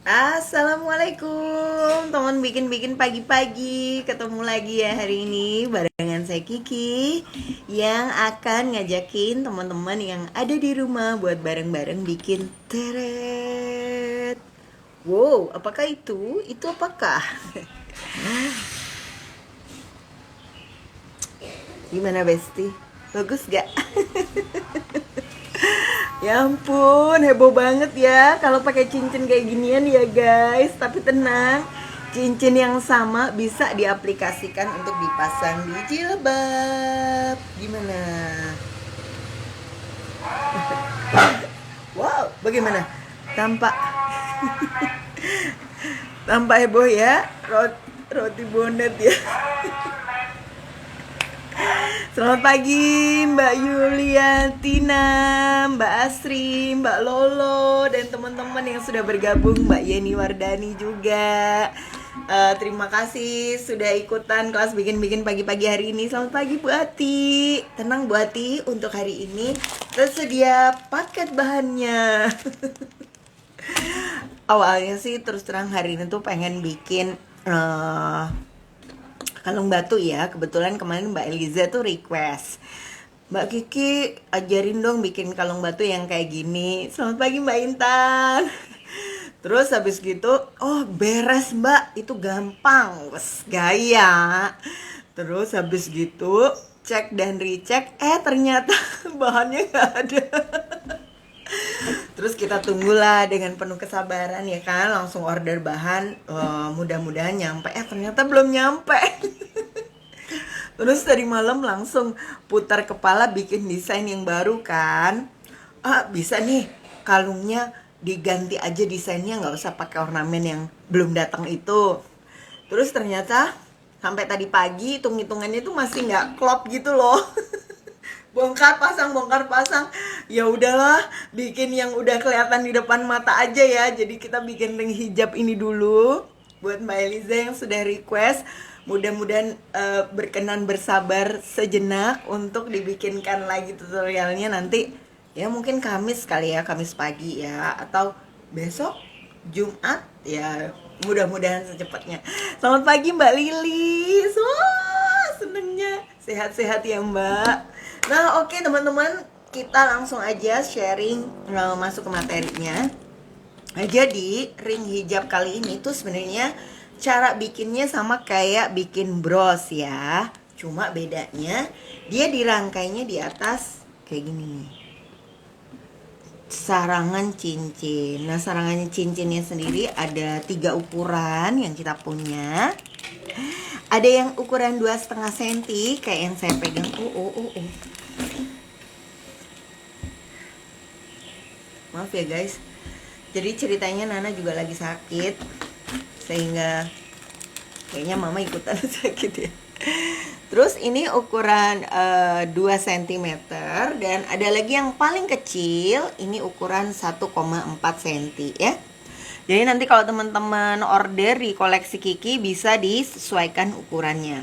Assalamualaikum teman bikin-bikin pagi-pagi. Ketemu lagi ya hari ini barengan saya Kiki, yang akan ngajakin teman-teman yang ada di rumah buat bareng-bareng bikin teret. Wow, apakah itu? Itu apakah? Gimana Besti? Bagus gak? Ya ampun, heboh banget ya kalau pakai cincin kayak ginian ya guys. Tapi tenang, cincin yang sama bisa diaplikasikan untuk dipasang di jilbab. Gimana? Wow, bagaimana? Tampak tampak heboh ya, roti bonnet ya. Selamat pagi Mbak Yuliantina, Mbak Asri, Mbak Lolo, dan teman-teman yang sudah bergabung, Mbak Yeni Wardani juga. Terima kasih sudah ikutan kelas bikin-bikin pagi-pagi hari ini. Selamat pagi Bu Ati. Tenang Bu Ati, untuk hari ini tersedia paket bahannya. Awalnya sih terus terang hari ini tuh pengen bikin kalung batu ya. Kebetulan kemarin Mbak Eliza tuh request, Mbak Kiki ajarin dong bikin kalung batu yang kayak gini. Selamat pagi Mbak Intan. Terus habis gitu, oh beres Mbak, itu gampang, wes gaya. Terus habis gitu cek dan recheck, ternyata bahannya nggak ada. Terus kita tunggulah dengan penuh kesabaran ya kan, langsung order bahan, mudah-mudahan nyampe. Ternyata belum nyampe. Terus tadi malam langsung putar kepala bikin desain yang baru kan. Bisa nih kalungnya diganti aja desainnya, nggak usah pakai ornamen yang belum datang itu. Terus ternyata sampai tadi pagi hitung-hitungannya tuh masih nggak klop gitu loh. Bongkar pasang. Ya udahlah, bikin yang udah kelihatan di depan mata aja ya. Jadi kita bikin ring hijab ini dulu buat Mbak Eliza yang sudah request. Mudah-mudahan berkenan bersabar sejenak untuk dibikinkan lagi tutorialnya nanti. Ya mungkin Kamis kali ya, Kamis pagi ya, atau besok Jumat ya, mudah-mudahan secepatnya. Selamat pagi Mbak Lilis. Wah, senengnya sehat-sehat ya Mbak. Nah oke teman-teman, kita langsung aja sharing, masuk ke materinya. Nah, jadi ring hijab kali ini tuh sebenarnya cara bikinnya sama kayak bikin bros ya. Cuma bedanya dia dirangkainya di atas kayak gini, sarangan cincin. Nah sarangan cincinnya sendiri ada 3 ukuran yang kita punya. Ada yang ukuran 2,5 cm kayak yang saya pegang. Maaf ya guys. Jadi ceritanya Nana juga lagi sakit, sehingga kayaknya mama ikutan sakit ya. Terus ini ukuran 2 cm, dan ada lagi yang paling kecil, ini ukuran 1,4 cm ya. Jadi nanti kalau teman-teman order di koleksi Kiki bisa disesuaikan ukurannya.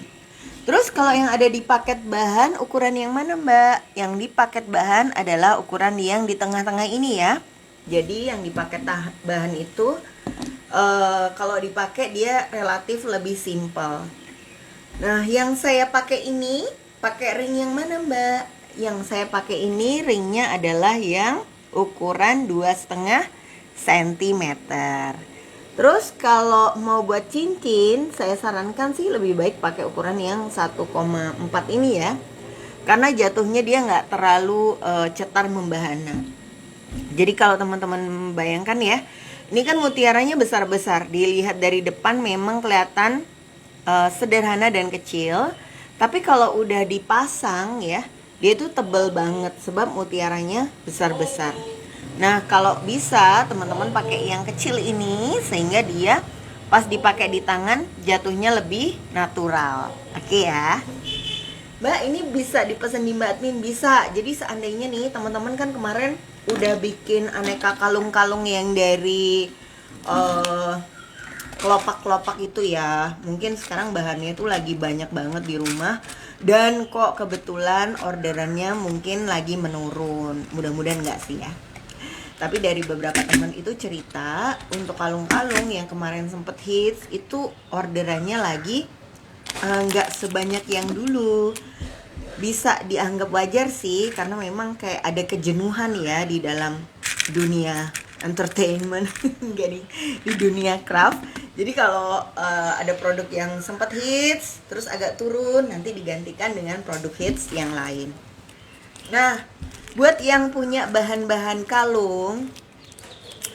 Terus kalau yang ada di paket bahan, ukuran yang mana Mbak? Yang di paket bahan adalah ukuran yang di tengah-tengah ini ya. Jadi yang di paket bahan itu kalau dipakai dia relatif lebih simple. Nah yang saya pakai ini, pakai ring yang mana Mbak? Yang saya pakai ini ringnya adalah yang ukuran 2,5 cm. Terus kalau mau buat cincin, saya sarankan sih lebih baik pakai ukuran yang 1,4 ini ya, karena jatuhnya dia nggak terlalu cetar membahana. Jadi kalau teman-teman bayangkan ya, ini kan mutiaranya besar-besar, dilihat dari depan memang kelihatan sederhana dan kecil. Tapi kalau udah dipasang ya, dia tuh tebel banget sebab mutiaranya besar-besar. Nah kalau bisa teman-teman pakai yang kecil ini, sehingga dia pas dipakai di tangan jatuhnya lebih natural. Oke ya Mbak, ini bisa dipesan di Mbak Admin? Bisa. Jadi seandainya nih teman-teman kan kemarin udah bikin aneka kalung-kalung yang dari kelopak-kelopak itu ya. Mungkin sekarang bahannya tuh lagi banyak banget di rumah, dan kok kebetulan orderannya mungkin lagi menurun. Mudah-mudahan enggak sih ya. Tapi dari beberapa teman itu cerita untuk kalung-kalung yang kemarin sempet hits itu orderannya lagi nggak sebanyak yang dulu. Bisa dianggap wajar sih, karena memang kayak ada kejenuhan ya di dalam dunia entertainment, nggak di dunia craft. Jadi kalau ada produk yang sempat hits terus agak turun, nanti digantikan dengan produk hits yang lain. Nah, buat yang punya bahan-bahan kalung,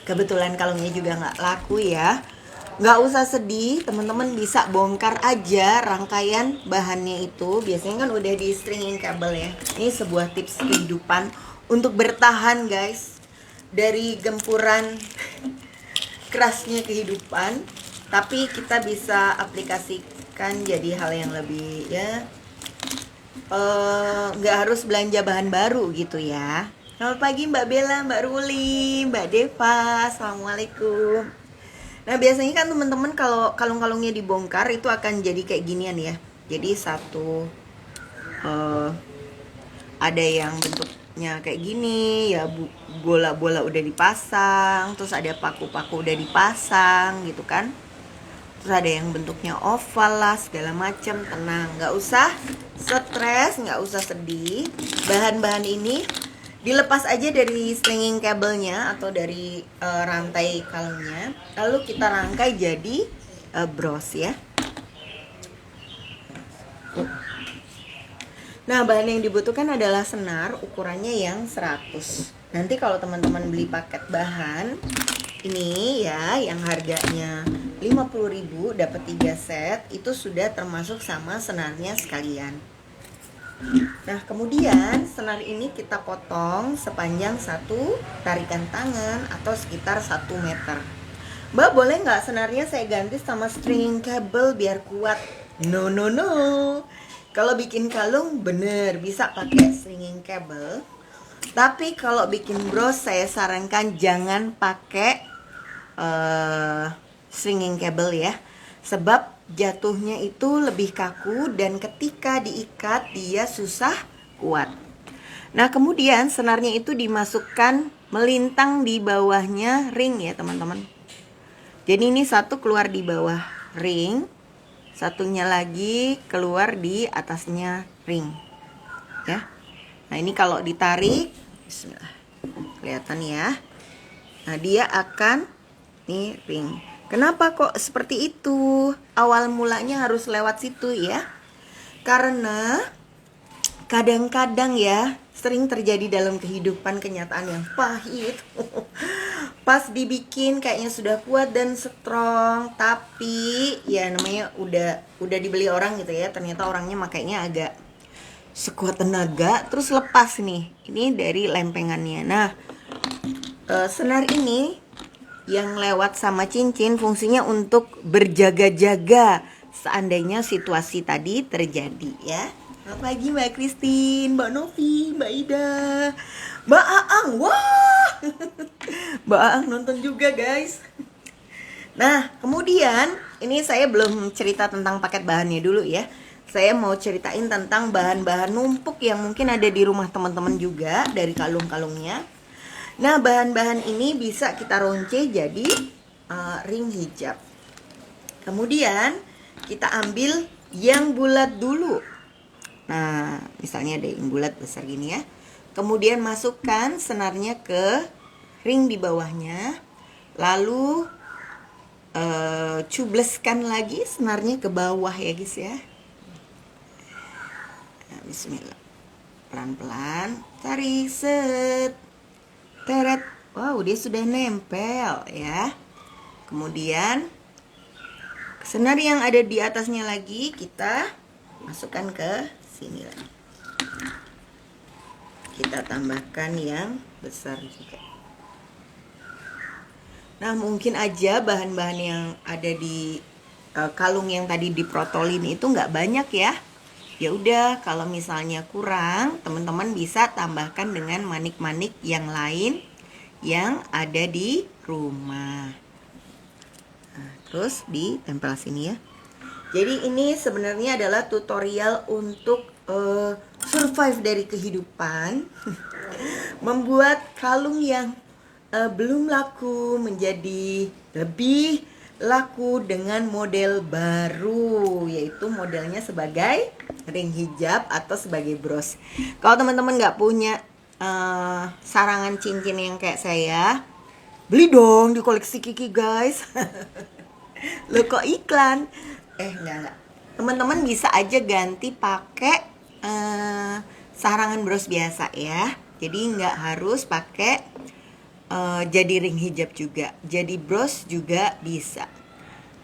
kebetulan kalungnya juga nggak laku ya, nggak usah sedih, teman-teman bisa bongkar aja rangkaian bahannya itu. Biasanya kan udah di stringing kabel ya. Ini sebuah tips kehidupan untuk bertahan guys dari gempuran kerasnya kehidupan, tapi kita bisa aplikasikan jadi hal yang lebih ya, nggak harus belanja bahan baru gitu ya. Selamat pagi Mbak Bella, Mbak Ruli, Mbak Deva, Assalamualaikum. Nah biasanya kan teman-teman kalau kalung-kalungnya dibongkar itu akan jadi kayak ginian ya. Jadi satu ada yang bentuknya kayak gini ya, bola-bola udah dipasang, terus ada paku-paku udah dipasang gitu kan. Terus ada yang bentuknya oval lah segala macam. Tenang, nggak usah stres, nggak usah sedih. Bahan-bahan ini dilepas aja dari stringing kabelnya atau dari rantai kalungnya, lalu kita rangkai jadi bros ya. Nah bahan yang dibutuhkan adalah senar ukurannya yang 100. Nanti kalau teman-teman beli paket bahan ini ya yang harganya 50.000 dapat 3 set, itu sudah termasuk sama senarnya sekalian. Nah kemudian senar ini kita potong sepanjang satu tarikan tangan atau sekitar 1 meter. Mbak boleh nggak senarnya saya ganti sama stringing cable biar kuat? No. Kalau bikin kalung bener bisa pakai stringing cable. Tapi kalau bikin bros saya sarankan jangan pakai stringing cable ya. Sebab jatuhnya itu lebih kaku dan ketika diikat dia susah kuat. Nah kemudian senarnya itu dimasukkan melintang di bawahnya ring ya teman-teman. Jadi ini satu keluar di bawah ring, satunya lagi keluar di atasnya ring ya. Nah ini kalau ditarik, bismillah, kelihatan ya. Nah dia akan nih ring. Kenapa kok seperti itu? Awal mulanya harus lewat situ ya. Karena kadang-kadang ya sering terjadi dalam kehidupan kenyataan yang pahit. Pas dibikin kayaknya sudah kuat dan strong, tapi ya namanya udah dibeli orang gitu ya. Ternyata orangnya makainya agak sekuat tenaga, terus lepas nih. Ini dari lempengannya. Nah, senar ini yang lewat sama cincin fungsinya untuk berjaga-jaga seandainya situasi tadi terjadi ya. Selamat pagi Mbak Christine, Mbak Novi, Mbak Ida, Mbak Aang. Wah, Mbak Aang nonton juga guys. Nah kemudian ini saya belum cerita tentang paket bahannya dulu ya. Saya mau ceritain tentang bahan-bahan numpuk yang mungkin ada di rumah teman-teman juga dari kalung-kalungnya. Nah bahan-bahan ini bisa kita ronce jadi ring hijab. Kemudian kita ambil yang bulat dulu. Nah misalnya ada yang bulat besar gini ya. Kemudian masukkan senarnya ke ring di bawahnya. Lalu cubleskan lagi senarnya ke bawah ya guys ya. Nah, bismillah. Pelan-pelan tarik set. Teret. Wow, dia sudah nempel ya. Kemudian senar yang ada di atasnya lagi kita masukkan ke sini lagi. Kita tambahkan yang besar juga. Nah, mungkin aja bahan-bahan yang ada di kalung yang tadi diprotolin itu nggak banyak ya. Ya udah, kalau misalnya kurang, teman-teman bisa tambahkan dengan manik-manik yang lain yang ada di rumah. Nah, terus ditempel sini ya. Jadi ini sebenarnya adalah tutorial untuk survive dari kehidupan. Membuat kalung yang belum laku menjadi lebih laku dengan model baru, yaitu modelnya sebagai ring hijab atau sebagai bros. Kalau teman-teman nggak punya sarangan cincin yang kayak saya, beli dong di koleksi Kiki guys. Lo kok iklan? Enggak. Teman-teman bisa aja ganti pakai sarangan bros biasa ya. Jadi nggak harus pakai jadi ring hijab juga, jadi bros juga bisa.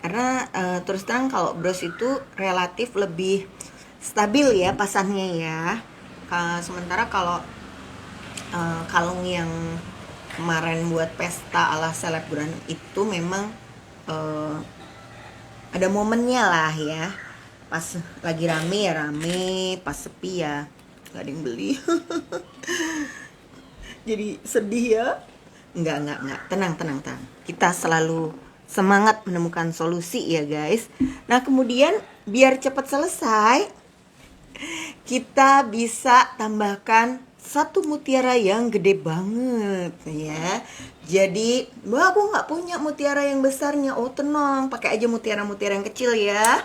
Karena terus terang kalau bros itu relatif lebih stabil ya pasarnya ya. Sementara kalau kalung yang kemarin buat pesta ala selebgram itu memang ada momennya lah ya. Pas lagi rame ya rame, pas sepi ya nggak ada yang beli. Jadi sedih ya. Enggak. Tenang. Kita selalu semangat menemukan solusi ya guys. Nah kemudian biar cepat selesai, kita bisa tambahkan satu mutiara yang gede banget ya. Jadi, Mbak aku nggak punya mutiara yang besarnya. Oh tenang, pakai aja mutiara-mutiara yang kecil ya.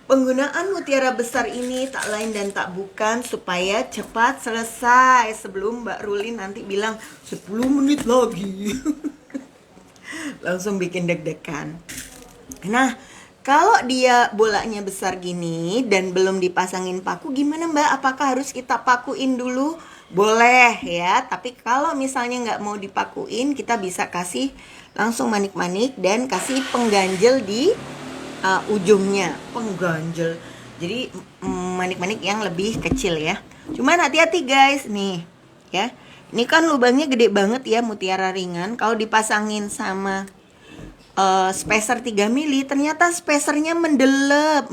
Penggunaan mutiara besar ini tak lain dan tak bukan supaya cepat selesai sebelum Mbak Ruli nanti bilang 10 menit lagi. Langsung bikin deg-degan. Nah, kalau dia bolanya besar gini dan belum dipasangin paku, gimana Mbak? Apakah harus kita pakuin dulu? Boleh ya, tapi kalau misalnya nggak mau dipakuin, kita bisa kasih langsung manik-manik dan kasih pengganjel di ujungnya, pengganjel. Jadi manik-manik yang lebih kecil ya. Cuman hati-hati guys nih ya. Ini kan lubangnya gede banget ya, mutiara ringan. Kalau dipasangin sama spacer 3 mili, ternyata spacernya mendelep.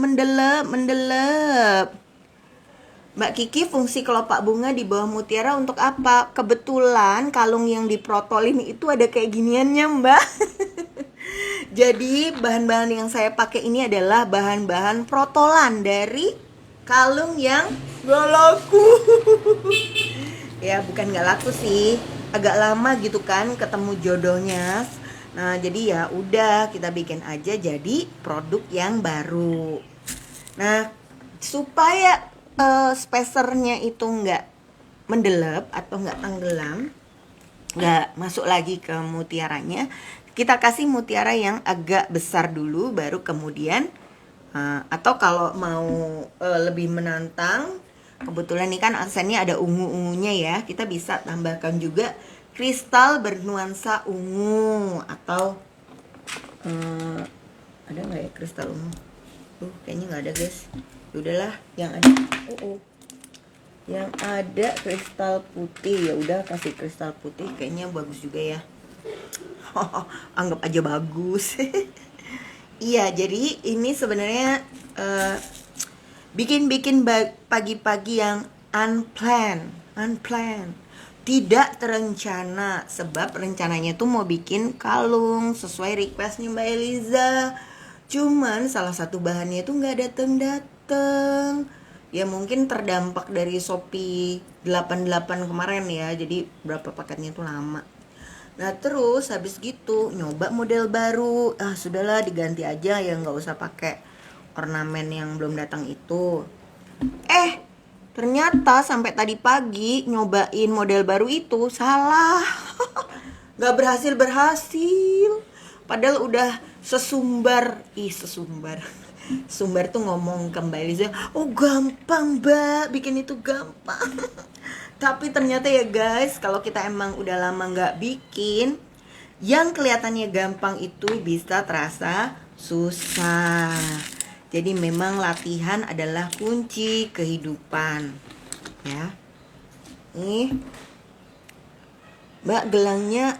Mbak Kiki, fungsi kelopak bunga di bawah mutiara untuk apa? Kebetulan kalung yang diprotolin itu ada kayak giniannya Mbak. Jadi bahan-bahan yang saya pakai ini adalah bahan-bahan protolan dari kalung yang gak laku. Ya bukan gak laku sih, agak lama gitu kan ketemu jodohnya. Nah jadi ya udah kita bikin aja jadi produk yang baru. Nah supaya spacernya itu nggak mendelep atau nggak tenggelam, nggak masuk lagi ke mutiaranya, kita kasih mutiara yang agak besar dulu, baru kemudian atau kalau mau lebih menantang, kebetulan ini kan aksennya ada ungu-ungunya ya, kita bisa tambahkan juga kristal bernuansa ungu atau ada nggak ya kristal ungu? Kayaknya nggak ada guys. Udahlah, yang ada yang ada kristal putih. Ya udah kasih kristal putih, kayaknya bagus juga ya. Anggap aja bagus. Iya, jadi ini sebenarnya bikin pagi-pagi yang unplanned, tidak terencana. Sebab rencananya tuh mau bikin kalung sesuai requestnya Mbak Eliza, cuman salah satu bahannya tuh nggak dateng. Ya mungkin terdampak dari Shopee 88 kemarin ya, jadi berapa paketnya tuh lama. Nah terus habis gitu nyoba model baru, sudahlah diganti aja ya, nggak usah pakai ornamen yang belum datang itu. Ternyata sampai tadi pagi nyobain model baru itu salah. Nggak berhasil. Padahal udah sesumbar. Sumber tuh ngomong kembali saya, oh gampang Mbak, bikin itu gampang. Tapi ternyata ya guys, kalau kita emang udah lama nggak bikin, yang kelihatannya gampang itu bisa terasa susah. Jadi memang latihan adalah kunci kehidupan ya. Nih Mbak, gelangnya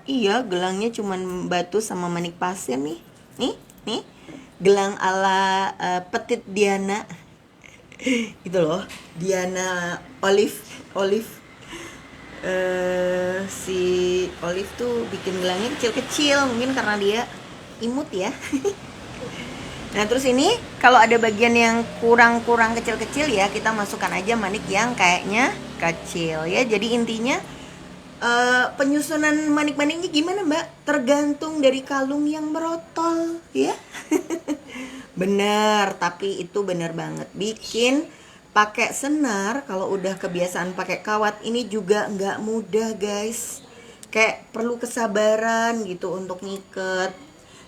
iya, gelangnya cuman batu sama manik pasir nih. Nih gelang ala Petit Diana. Itu loh, Diana Olive. Si Olive tuh bikin gelangnya kecil-kecil, mungkin karena dia imut ya. Nah terus ini kalau ada bagian yang kurang kecil-kecil ya, kita masukkan aja manik yang kayaknya kecil ya. Jadi intinya Penyusunan manik-maniknya gimana Mbak? Tergantung dari kalung yang merotol ya. Bener, tapi itu bener banget. Bikin pakai senar, kalau udah kebiasaan pakai kawat ini juga nggak mudah guys. Kayak perlu kesabaran gitu untuk ngiket.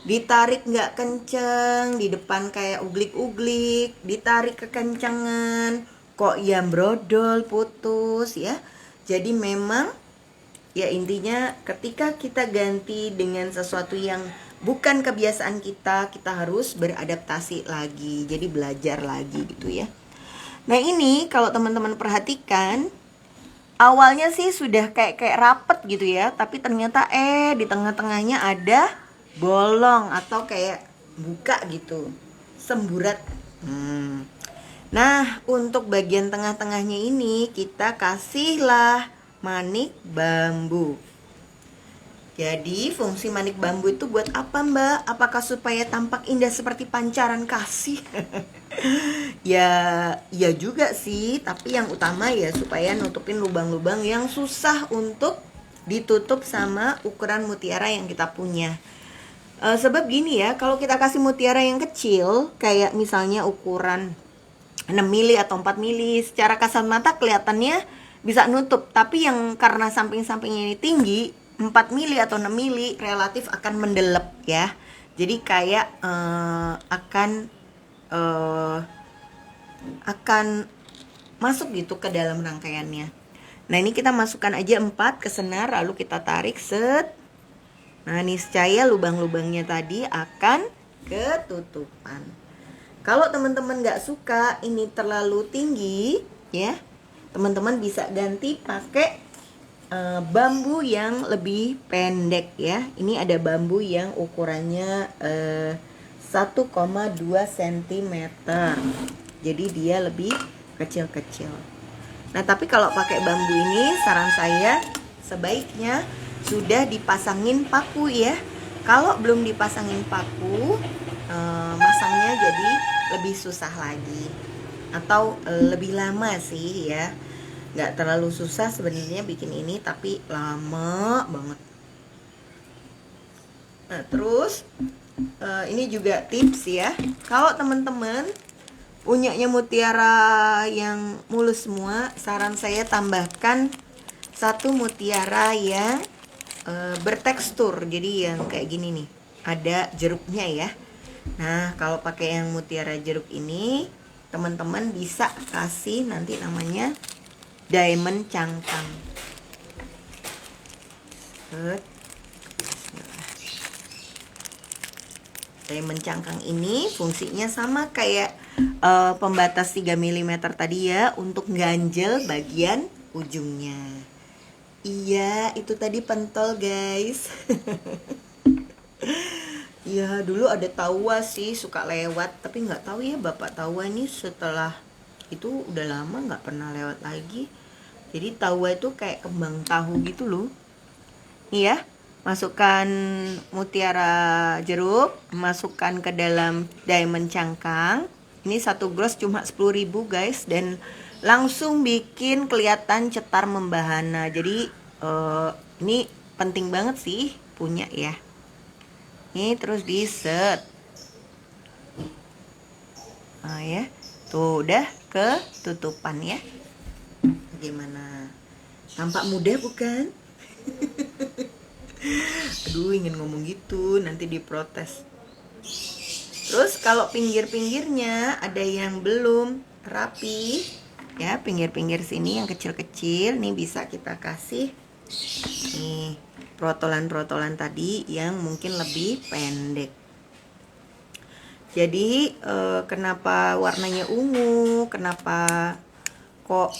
Ditarik nggak kenceng, di depan kayak uglik-uglik, ditarik kekencengan, kok ya brodol, putus ya. Jadi memang ya intinya ketika kita ganti dengan sesuatu yang bukan kebiasaan kita, kita harus beradaptasi lagi. Jadi belajar lagi gitu ya. Nah ini kalau teman-teman perhatikan, awalnya sih sudah kayak rapet gitu ya, tapi ternyata di tengah-tengahnya ada bolong atau kayak buka gitu, semburat. Nah untuk bagian tengah-tengahnya ini kita kasihlah manik bambu. Jadi fungsi manik bambu itu buat apa Mbak? Apakah supaya tampak indah seperti pancaran kasih? Ya juga sih, tapi yang utama ya supaya nutupin lubang-lubang yang susah untuk ditutup sama ukuran mutiara yang kita punya. Sebab gini ya, kalau kita kasih mutiara yang kecil, kayak misalnya ukuran 6 mili atau 4 mili, secara kasat mata kelihatannya bisa nutup. Tapi yang karena samping-sampingnya ini tinggi, 4 mili atau 6 mili relatif akan mendelep ya. Jadi kayak akan masuk gitu ke dalam rangkaiannya. Nah ini kita masukkan aja 4 ke senar, lalu kita tarik set. Nah niscaya lubang-lubangnya tadi akan ketutupan. Kalau teman-teman nggak suka ini terlalu tinggi ya, teman-teman bisa ganti pakai bambu yang lebih pendek ya. Ini ada bambu yang ukurannya 1,2 cm. Jadi dia lebih kecil-kecil. Nah tapi kalau pakai bambu ini saran saya sebaiknya sudah dipasangin paku ya. Kalau belum dipasangin paku, masangnya jadi lebih susah lagi atau lebih lama sih ya. Nggak terlalu susah sebenarnya bikin ini, tapi lama banget. Nah terus ini juga tips ya, kalau teman-teman punyanya mutiara yang mulus semua, saran saya tambahkan satu mutiara yang bertekstur, jadi yang kayak gini nih, ada jeruknya ya. Nah kalau pakai yang mutiara jeruk ini, teman-teman bisa kasih nanti namanya diamond cangkang. Diamond cangkang ini fungsinya sama kayak pembatas 3 mm tadi ya, untuk ganjel bagian ujungnya. Iya, itu tadi pentol guys. Ya dulu ada tawa sih suka lewat, tapi nggak tahu ya bapak tawa ini setelah itu udah lama nggak pernah lewat lagi. Jadi tawa itu kayak kembang tahu gitu loh. Nih ya, masukkan mutiara jeruk, masukkan ke dalam diamond cangkang. Ini 1 gros cuma 10.000 guys, dan langsung bikin kelihatan cetar membahana. Jadi ini penting banget sih punya ya. Ini terus di set. Nah ya, tuh udah ketutupan ya. Gimana? Tampak mudah bukan? Aduh ingin ngomong gitu, nanti diprotes. Terus kalau pinggir-pinggirnya ada yang belum rapi ya, pinggir-pinggir sini yang kecil-kecil nih bisa kita kasih nih protolan-protolan tadi yang mungkin lebih pendek. Jadi kenapa warnanya ungu, kenapa kok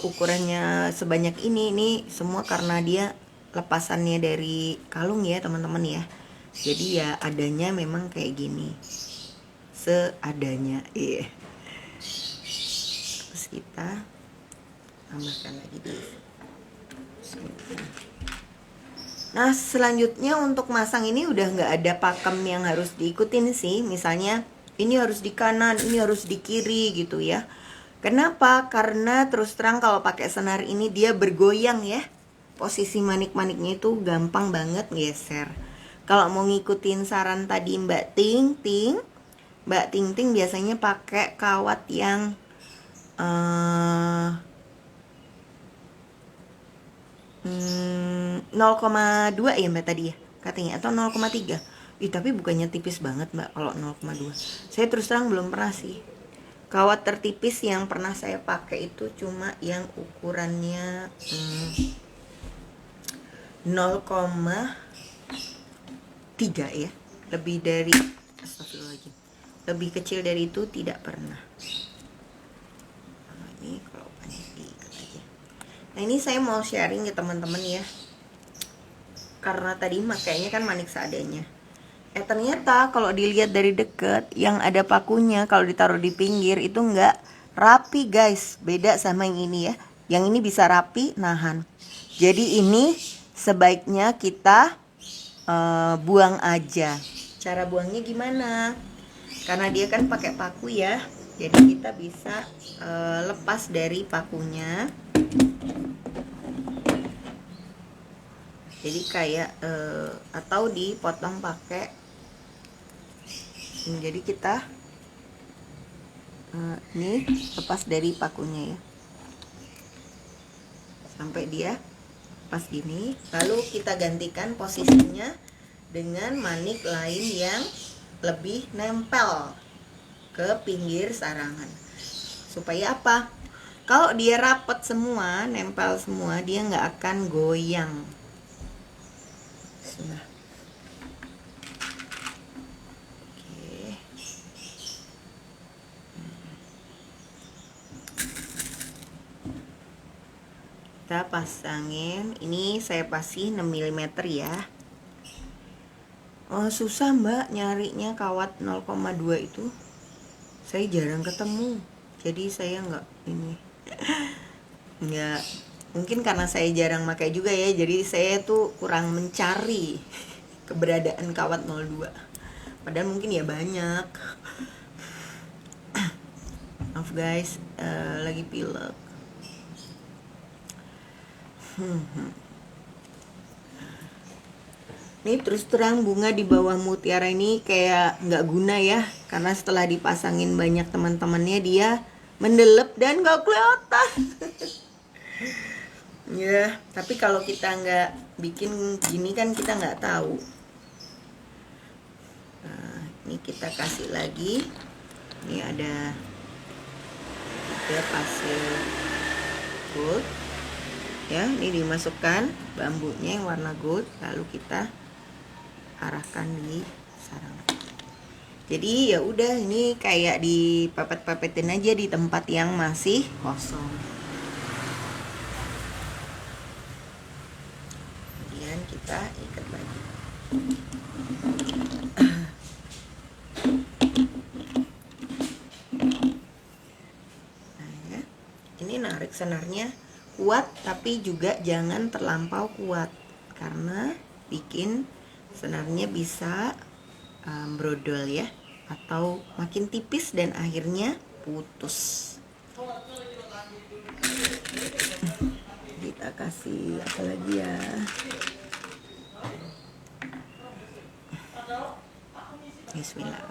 ukurannya sebanyak ini? Ini semua karena dia lepasannya dari kalung ya teman-teman ya. Jadi ya adanya memang kayak gini, seadanya. Iya. Terus kita tambahkan lagi di sini. Nah selanjutnya untuk masang ini udah nggak ada pakem yang harus diikutin sih. Misalnya ini harus di kanan, ini harus di kiri gitu ya. Kenapa? Karena terus terang kalau pakai senar ini dia bergoyang ya. posisi manik-maniknya itu gampang banget geser. Kalau mau ngikutin saran tadi Mbak Ting Ting biasanya pakai kawat yang 0,2 ya Mbak tadi ya katanya, atau 0,3. Tapi bukannya tipis banget Mbak kalau 0,2. Saya terus terang belum pernah sih. Kawat tertipis yang pernah saya pakai itu cuma yang ukurannya 0,3 ya. Lebih dari, astagfirullahaladzim, lebih kecil dari itu tidak pernah. Nah, ini kalau banyak diikat aja. Nah ini saya mau sharing ke teman-teman ya, karena tadi makanya kan manik seadanya. Ternyata kalau dilihat dari deket, yang ada pakunya kalau ditaruh di pinggir itu nggak rapi guys. Beda sama yang ini ya. Yang ini bisa rapi, nahan. Jadi ini sebaiknya kita buang aja. Cara buangnya gimana? Karena dia kan pakai paku ya. Jadi kita bisa lepas dari pakunya. Jadi kayak atau dipotong pakai. Jadi kita ini lepas dari pakunya ya, sampai dia pas gini. Lalu kita gantikan posisinya dengan manik lain yang lebih nempel ke pinggir sarangan. Supaya apa? Kalau dia rapet semua, nempel semua, dia nggak akan goyang. Sudah. Kita pasangin. Ini saya pasti 6 mm ya. Susah Mbak nyarinya kawat 0,2 itu. Saya jarang ketemu. Jadi saya nggak ini. Nggak, mungkin karena saya jarang pakai juga ya. Jadi saya tuh kurang mencari keberadaan kawat 02. Padahal mungkin ya banyak. Maaf guys, lagi pilek. Ini terus terang bunga di bawah mutiara ini kayak nggak guna ya, karena setelah dipasangin banyak teman-temannya dia mendelep dan nggak kelihatan. Ya, tapi kalau kita nggak bikin gini kan kita nggak tahu. Nah, ini kita kasih lagi. Ini ada pasir gold. Ya, ini dimasukkan bambunya yang warna gold, lalu kita arahkan di sarang. Jadi ya udah, ini kayak dipepet-pepetin aja di tempat yang masih kosong. Kemudian kita ikat lagi. Nah, ya. Ini narik senarnya kuat, tapi juga jangan terlampau kuat karena bikin senarnya bisa brodol ya, atau makin tipis dan akhirnya putus. Kita kasih apa lagi ya? Bismillah.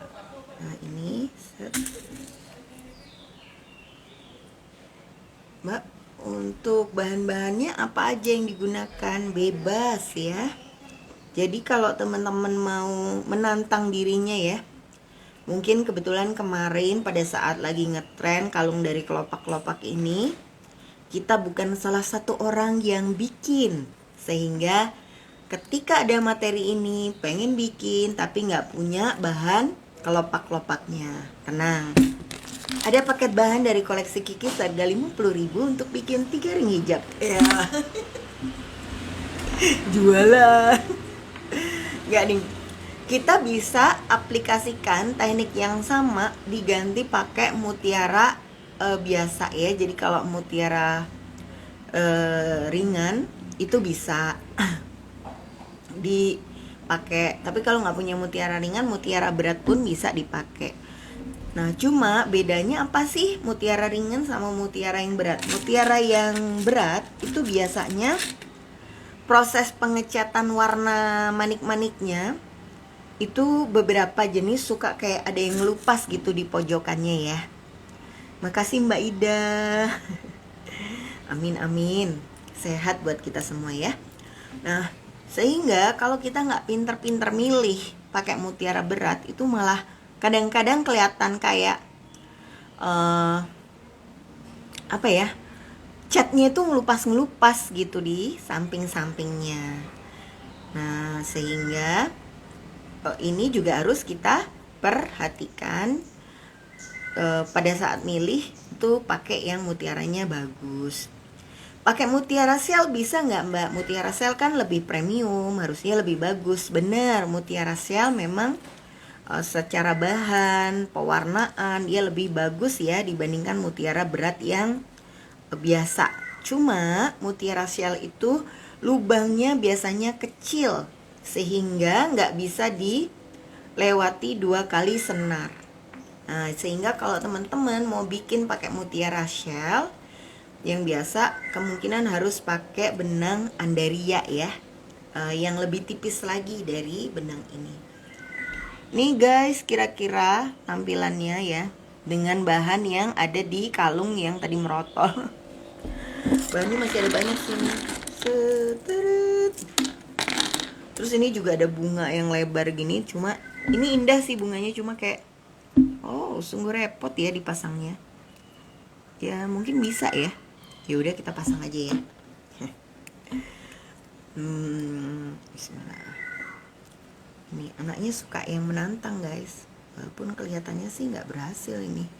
Nah ini set. Mbak, untuk bahan-bahannya apa aja yang digunakan, bebas ya. Jadi kalau teman-teman mau menantang dirinya ya, mungkin kebetulan kemarin pada saat lagi ngetren kalung dari kelopak-kelopak ini, kita bukan salah satu orang yang bikin, sehingga ketika ada materi ini pengen bikin tapi nggak punya bahan kelopak-kelopaknya, tenang. Ada paket bahan dari koleksi Kiki harga 50.000 untuk bikin 3 ring hijab. Ya. Jualan. Gak nih. Kita bisa aplikasikan teknik yang sama diganti pakai mutiara biasa ya. Jadi kalau mutiara ringan itu bisa dipakai. Tapi kalau nggak punya mutiara ringan, mutiara berat pun bisa dipakai. Nah, cuma bedanya apa sih mutiara ringan sama mutiara yang berat? Mutiara yang berat itu biasanya proses pengecatan warna manik-maniknya itu beberapa jenis suka kayak ada yang ngelupas gitu di pojokannya ya. Makasih Mbak Ida. Amin amin. Sehat buat kita semua ya. Nah, sehingga kalau kita nggak pinter-pinter milih pakai mutiara berat, itu malah kadang-kadang kelihatan kayak apa ya, catnya itu ngelupas-ngelupas gitu di samping-sampingnya. Nah, sehingga ini juga harus kita perhatikan pada saat milih itu pakai yang mutiaranya bagus. Pakai mutiara shell bisa nggak Mbak? Mutiara shell kan lebih premium, harusnya lebih bagus. Bener, mutiara shell memang secara bahan, pewarnaan dia lebih bagus ya dibandingkan mutiara berat yang biasa. Cuma mutiara shell itu lubangnya biasanya kecil sehingga nggak bisa dilewati 2 kali senar. Nah, sehingga kalau teman-teman mau bikin pakai mutiara shell yang biasa, kemungkinan harus pakai benang Andaria ya, yang lebih tipis lagi dari benang ini. Nih guys, kira-kira tampilannya ya dengan bahan yang ada di kalung yang tadi merotol. Bahannya masih ada banyak sini. Terus ini juga ada bunga yang lebar gini, cuma ini indah sih bunganya, cuma kayak sungguh repot ya dipasangnya. Ya mungkin bisa ya. Ya udah kita pasang aja ya. Bismillah. Ini anaknya suka yang menantang guys, walaupun kelihatannya sih nggak berhasil ini.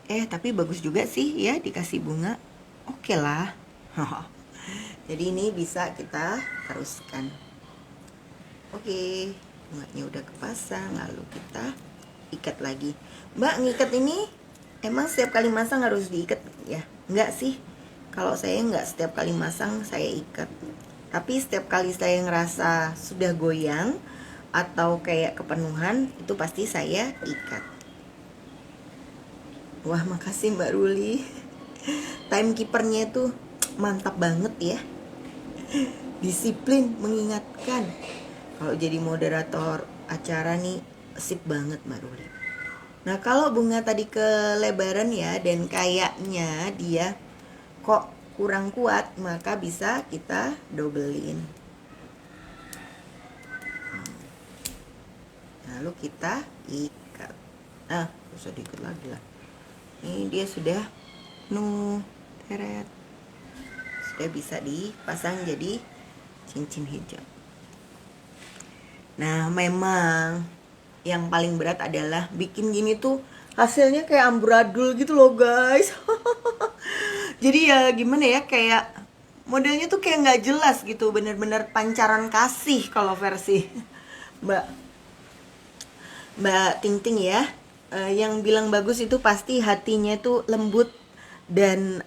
Tapi bagus juga sih ya dikasih bunga. Oke lah. Jadi ini bisa kita teruskan. Oke, bunganya udah kepasang, lalu kita ikat lagi. Mbak, ngikat ini emang setiap kali masang harus diikat ya? Enggak sih. Kalau saya enggak setiap kali masang saya ikat. Tapi setiap kali saya ngerasa sudah goyang atau kayak kepenuhan, itu pasti saya ikat. Wah, makasih Mbak Ruli. Timekeepernya tuh mantap banget ya. Disiplin, mengingatkan. Kalau jadi moderator acara nih sip banget Mbak Ruli. Nah, kalau bunga tadi kelebaran ya dan kayaknya dia kok kurang kuat, maka bisa kita dobelin. Lalu kita ikat. Usah diikat lagi lah. Ini dia sudah teret. Sudah bisa dipasang jadi cincin hijau. Nah, memang yang paling berat adalah bikin gini tuh hasilnya kayak amburadul gitu loh guys. Jadi ya gimana ya, kayak modelnya tuh kayak nggak jelas gitu, bener-bener pancaran kasih kalau versi Mbak Ting Ting ya. Yang bilang bagus itu pasti hatinya tuh lembut dan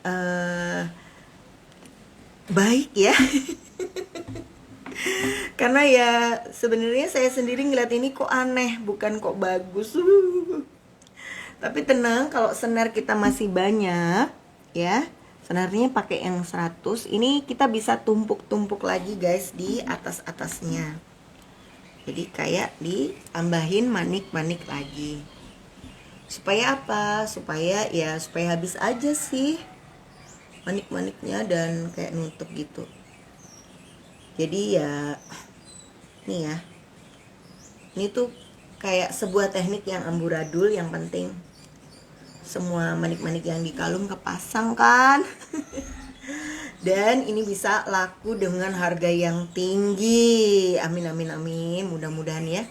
baik ya. Karena ya sebenarnya saya sendiri ngeliat ini kok aneh, bukan kok bagus. Tapi tenang, kalau senar kita masih banyak ya, senarnya pakai yang 100. Ini kita bisa tumpuk-tumpuk lagi guys di atas-atasnya. Jadi kayak ditambahin manik-manik lagi. Supaya apa? Supaya habis aja sih manik-maniknya dan kayak nutup gitu. Jadi ya nih ya, ini tuh kayak sebuah teknik yang amburadul. Yang penting semua manik-manik yang di kalung kepasang kan. Dan ini bisa laku dengan harga yang tinggi. Amin amin amin, mudah-mudahan ya.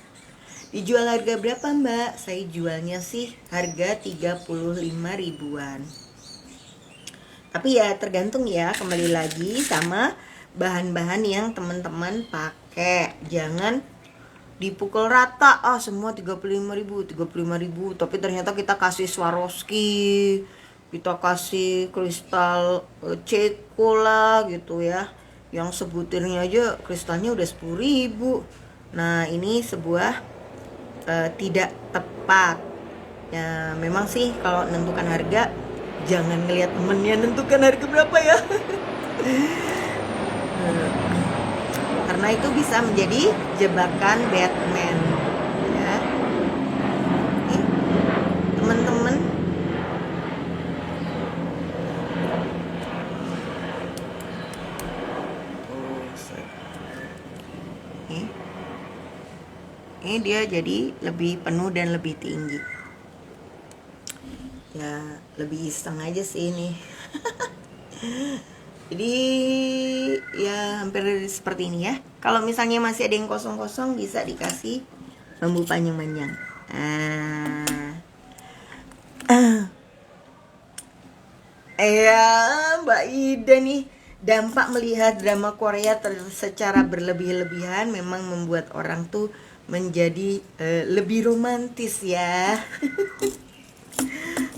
Dijual harga berapa Mbak? Saya jualnya sih harga 35 ribuan. Tapi ya tergantung ya, kembali lagi sama bahan-bahan yang teman-teman pakai. Jangan dipukul rata, semua 35 ribu, tapi ternyata kita kasih Swarovski, kita kasih kristal Ceko lah gitu ya, yang sebutirnya aja kristalnya udah 10 ribu. Nah, ini sebuah tidak tepat ya. Memang sih kalau menentukan harga Jangan ngelihat temennya nentukan harga berapa ya. Karena itu bisa menjadi jebakan Batman ya. Nih, teman-teman. Nih. Ini dia jadi lebih penuh dan lebih tinggi. Ya, lebih iseng aja sih ini. Jadi ya hampir seperti ini ya. Kalau misalnya masih ada yang kosong-kosong bisa dikasih bambu panjang-panjang. Ya Mbak Ida nih, dampak melihat drama Korea secara berlebih-lebihan memang membuat orang tuh menjadi lebih romantis ya.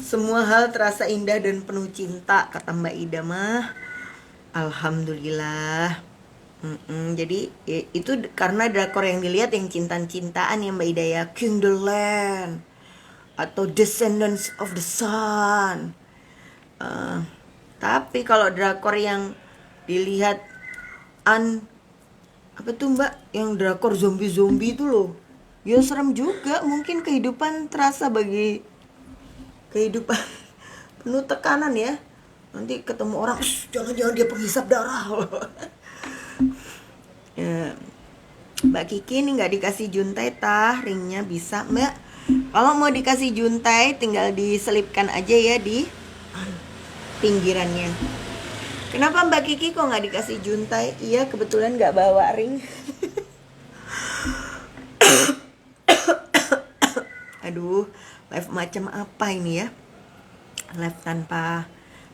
Semua hal terasa indah dan penuh cinta, kata Mbak Ida mah. Alhamdulillah. Jadi itu karena drakor yang dilihat yang cinta-cintaan ya Mbak Ida ya, King the Land atau Descendants of the Sun. Tapi kalau drakor yang dilihat apa tuh Mbak, yang drakor zombie-zombie itu loh, ya serem juga. Mungkin kehidupan terasa bagi kehidupan penuh tekanan ya. Nanti ketemu orang, jangan-jangan dia penghisap darah loh. Ya, Mbak Kiki ini nggak dikasih juntai tah, ringnya bisa Mbak. Kalau mau dikasih juntai tinggal diselipkan aja ya di pinggirannya. Kenapa Mbak Kiki kok nggak dikasih juntai? Iya kebetulan nggak bawa ring. Aduh, live macam apa ini ya? Live tanpa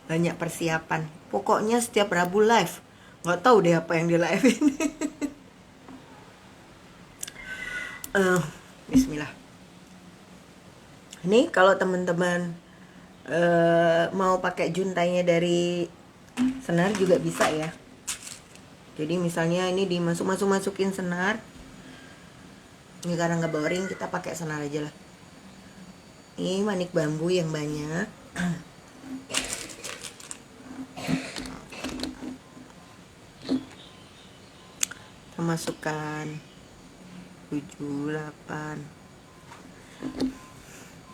banyak persiapan. Pokoknya setiap Rabu live. Nggak tahu deh apa yang di live ini. Bismillah. Ini kalau teman-teman mau pakai juntainya dari senar juga bisa ya. Jadi misalnya ini masukin senar. Ini karena nggak bawa ring, kita pakai senar aja lah. Ini manik bambu yang banyak. Kita masukkan 7, 8,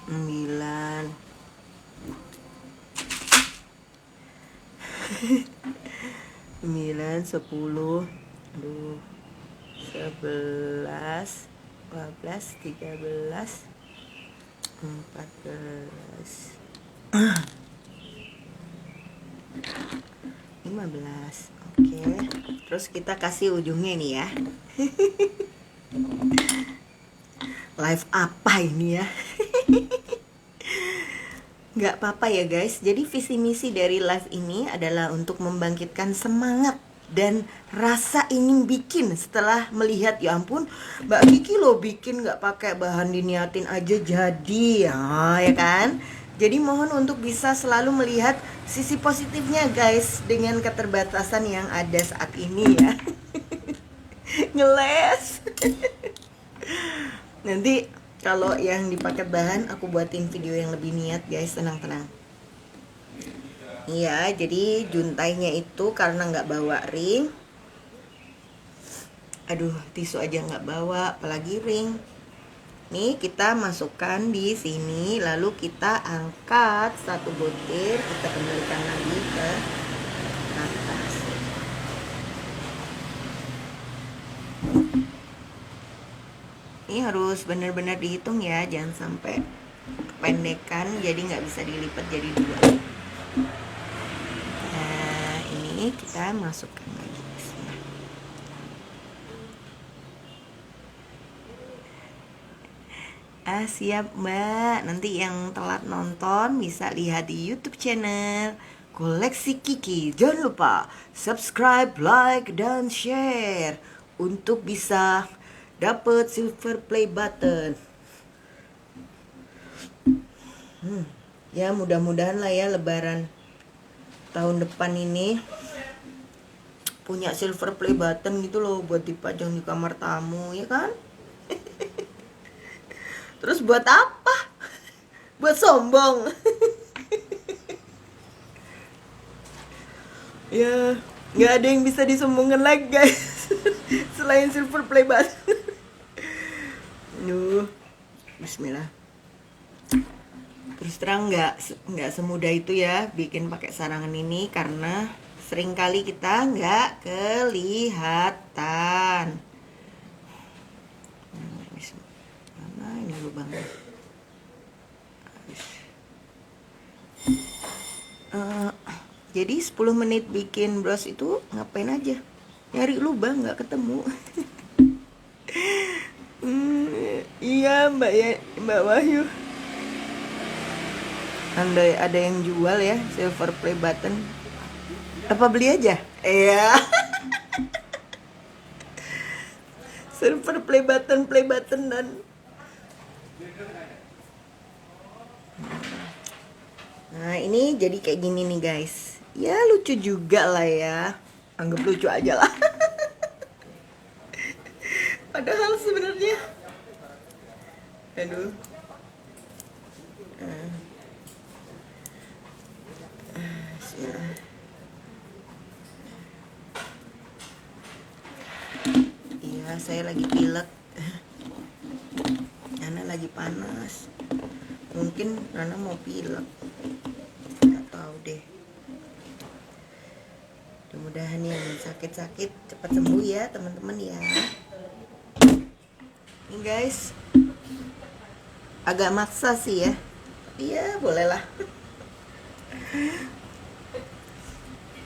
9 9, 10, 11, 12, 13, 14, 15. Oke. Terus kita kasih ujungnya nih ya. Live apa ini ya? Nggak apa-apa ya guys. Jadi visi misi dari live ini adalah untuk membangkitkan semangat dan rasa ingin bikin setelah melihat, ya ampun Mbak Kiki lo bikin nggak pakai bahan, diniatin aja jadi ya kan. Jadi mohon untuk bisa selalu melihat sisi positifnya guys dengan keterbatasan yang ada saat ini ya. Ngeles. Nanti kalau yang dipakai bahan aku buatin video yang lebih niat guys, tenang-tenang. Iya, jadi juntainya itu karena nggak bawa ring. Aduh, tisu aja nggak bawa, apalagi ring. Nih kita masukkan di sini, lalu kita angkat satu butir, kita kembalikan lagi ke atas. Ini harus benar-benar dihitung ya, jangan sampai kependekan jadi nggak bisa dilipat jadi 2. Nah ini kita masukkan lagi. Siap Mbak. Nanti yang telat nonton bisa lihat di YouTube channel Koleksi Kiki. Jangan lupa subscribe, like, dan share untuk bisa dapet silver play button. Ya mudah-mudahan lah ya lebaran tahun depan ini punya silver play button gitu loh, buat dipajang di kamar tamu ya kan. Terus buat apa? Buat sombong. Ya, nggak ada yang bisa disombongkan lagi guys. Selain silver play button. Bismillah. Terus terang nggak semudah itu ya bikin pakai sarangan ini, karena seringkali kita nggak kelihatan. Mana ini lubangnya? Jadi 10 menit bikin bros itu ngapain aja? Nyari lubang nggak ketemu. Iya Mbak ya, Mbak Wahyu. Andai ada yang jual ya silver play button, apa beli aja? Iya. Silver play button dan nah ini jadi kayak gini nih guys. Ya lucu juga lah ya, anggap lucu aja lah. Padahal sebenarnya, aduh, iya saya lagi pilek, Nana lagi panas, mungkin Nana mau pilek, nggak tahu deh. Mudah-mudahan yang sakit-sakit cepat sembuh ya teman-teman ya. Ini guys, agak maksa sih ya. Iya bolehlah.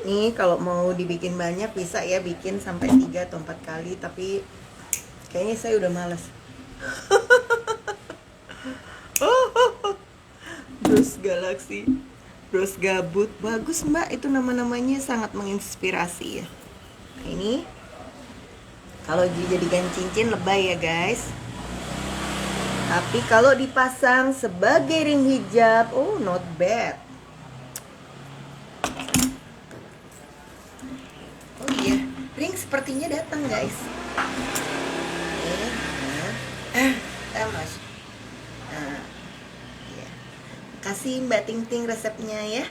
Nih kalau mau dibikin banyak bisa ya, bikin sampai 3 atau 4 kali, tapi kayaknya saya udah malas. Bros Galaxy, Bros Gabut, bagus Mbak, itu nama-namanya sangat menginspirasi ya. Ini kalau dijadikan cincin lebay ya guys, tapi kalau dipasang sebagai ring hijab, oh not bad. Oh iya, ring sepertinya datang guys. Mas. Nah, ya. Kasih Mbak Ting Ting resepnya ya.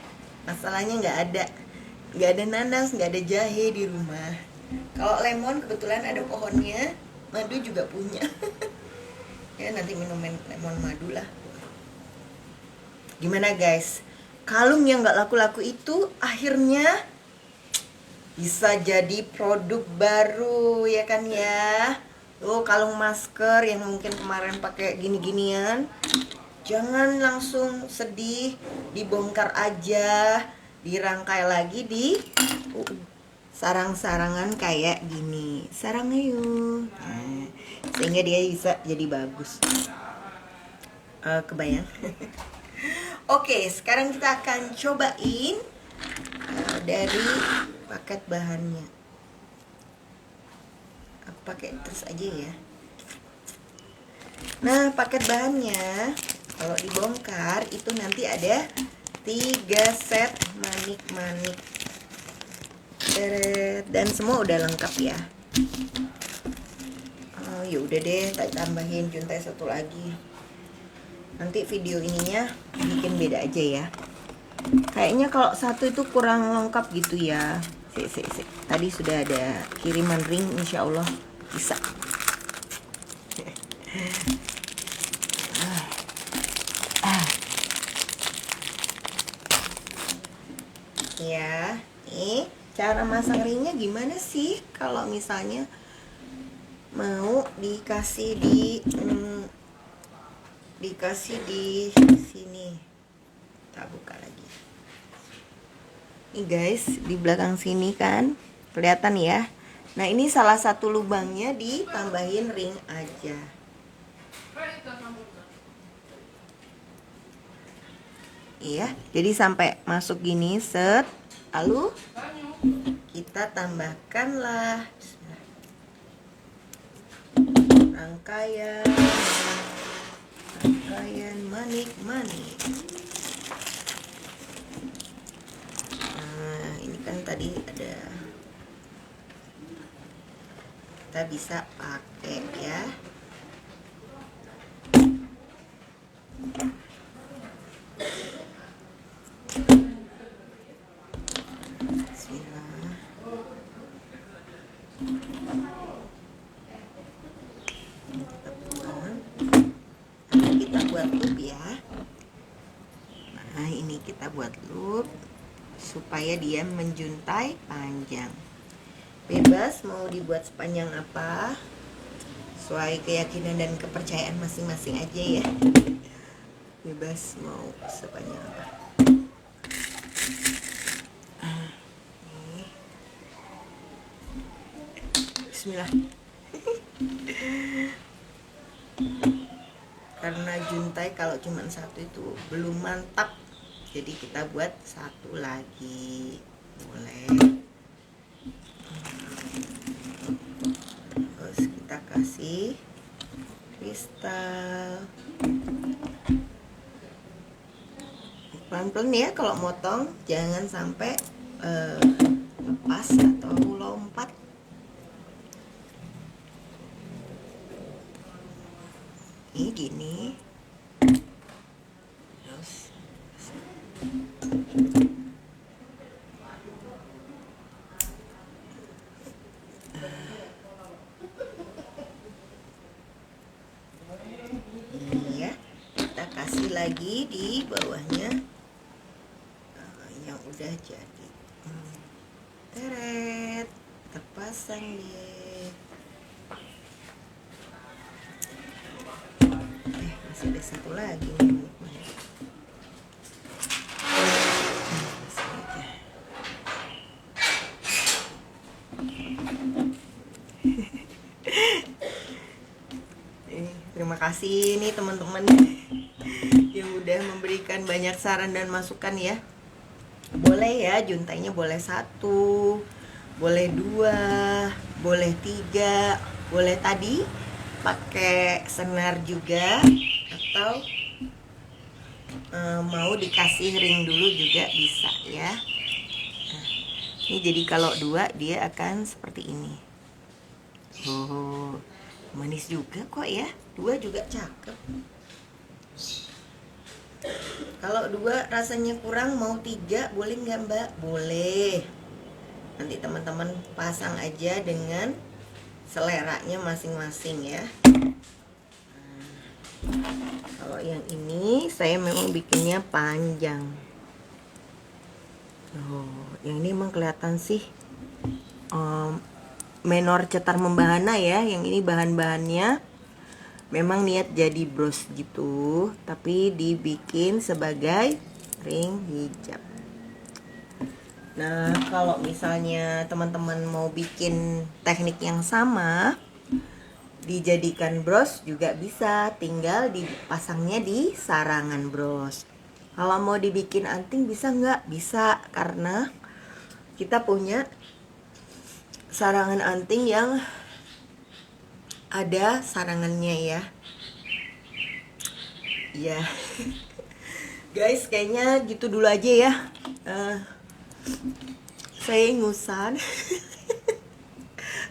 Masalahnya nggak ada nanas, nggak ada jahe di rumah. Kalau lemon kebetulan ada pohonnya, madu juga punya. Ya nanti minum lemon madu lah. Gimana guys? Kalung yang nggak laku-laku itu akhirnya bisa jadi produk baru ya kan ya. Tuh kalung masker yang mungkin kemarin pakai gini-ginian, jangan langsung sedih, dibongkar aja, dirangkai lagi di sarang-sarangan kayak gini. Sarang yuk. Nah, sehingga dia bisa jadi bagus. Kebayang? Oke, sekarang kita akan cobain dari paket bahannya. Aku pakai terus aja ya. Nah, paket bahannya kalau dibongkar itu nanti ada 3 set manik-manik. Dan semua udah lengkap ya. Oh, ya udah deh, tak tambahin juntai satu lagi. Nanti video ininya bikin beda aja ya. Kayaknya kalau satu itu kurang lengkap gitu ya. Tadi sudah ada kiriman ring, insya Allah bisa. Ya, nih cara masang ringnya gimana sih? Kalau misalnya mau dikasih di sini, tak buka lagi. Nih guys, di belakang sini kan kelihatan ya. Nah ini salah satu lubangnya ditambahin ring aja. Iya, jadi sampai masuk gini set. Lalu kita tambahkanlah rangkaian manik-manik. Nah, ini kan tadi ada, kita bisa pakai ya. Bismillah. Kita buat loop ya. Nah, ini kita buat loop supaya dia menjuntai panjang. Bebas mau dibuat sepanjang apa, sesuai keyakinan dan kepercayaan masing-masing aja ya. Bebas mau sepanjang apa. Bismillah. Karena juntai kalau cuma satu itu belum mantap, jadi kita buat satu lagi, boleh. Terus kita kasih kristal pelan-pelan ya, kalau motong jangan sampai lepas atau lompat. Ini gini. Terus ini ya, kita kasih lagi di bawahnya yang udah jadi. Teret, terpasang deh. Masih ada satu lagi nih. Terima kasih nih teman-teman yang udah memberikan banyak saran dan masukan ya. Boleh ya, juntainya boleh 1, boleh 2, boleh 3, boleh tadi pakai senar juga, atau mau dikasih ring dulu juga bisa ya. Nah, ini jadi kalau 2 dia akan seperti ini. Oh, manis juga kok ya. 2 juga cakep. Kalau 2 rasanya kurang, mau 3 boleh nggak Mbak? Boleh. Nanti teman-teman pasang aja dengan seleranya masing-masing ya. Kalau yang ini saya memang bikinnya panjang. Oh, yang ini emang kelihatan sih menor cetar membahana ya. Yang ini bahan-bahannya memang niat jadi bros gitu, tapi dibikin sebagai ring hijab. Nah, kalau misalnya teman-teman mau bikin teknik yang sama, dijadikan bros juga bisa, tinggal dipasangnya di sarangan bros. Kalau mau dibikin anting bisa nggak? Bisa, karena kita punya sarangan anting yang ada sarangannya ya. Ya guys, kayaknya gitu dulu aja ya. Saya ingusan.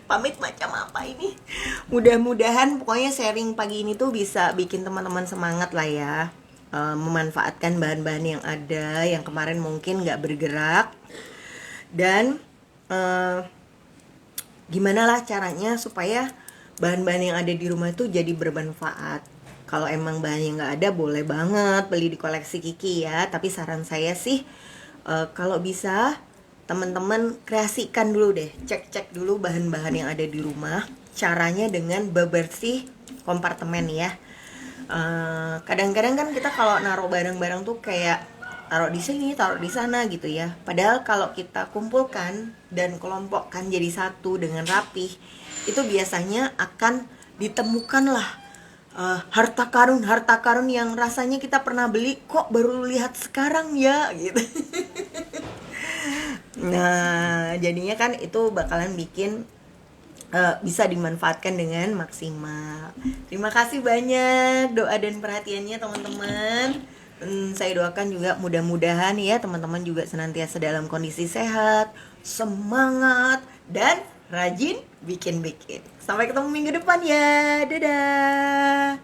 Pamit macam apa ini? Mudah-mudahan pokoknya sharing pagi ini tuh bisa bikin teman-teman semangat lah ya, memanfaatkan bahan-bahan yang ada, yang kemarin mungkin nggak bergerak. Dan gimana lah caranya supaya bahan-bahan yang ada di rumah itu jadi bermanfaat. Kalau emang bahannya nggak ada, boleh banget beli di koleksi Kiki ya. Tapi saran saya sih, kalau bisa teman-teman kreasikan dulu deh, cek-cek dulu bahan-bahan yang ada di rumah. Caranya dengan bebersih kompartemen ya. Kadang-kadang kan kita kalau naruh barang-barang tuh kayak taruh di sini, taruh di sana gitu ya. Padahal kalau kita kumpulkan dan kelompokkan jadi satu dengan rapih, itu biasanya akan ditemukan lah harta karun yang rasanya kita pernah beli kok baru lihat sekarang ya gitu. Nah, jadinya kan itu bakalan bikin bisa dimanfaatkan dengan maksimal. Terima kasih banyak doa dan perhatiannya teman-teman. Saya doakan juga mudah-mudahan ya teman-teman juga senantiasa dalam kondisi sehat, semangat, dan rajin bikin-bikin. Sampai ketemu minggu depan ya. Dadah.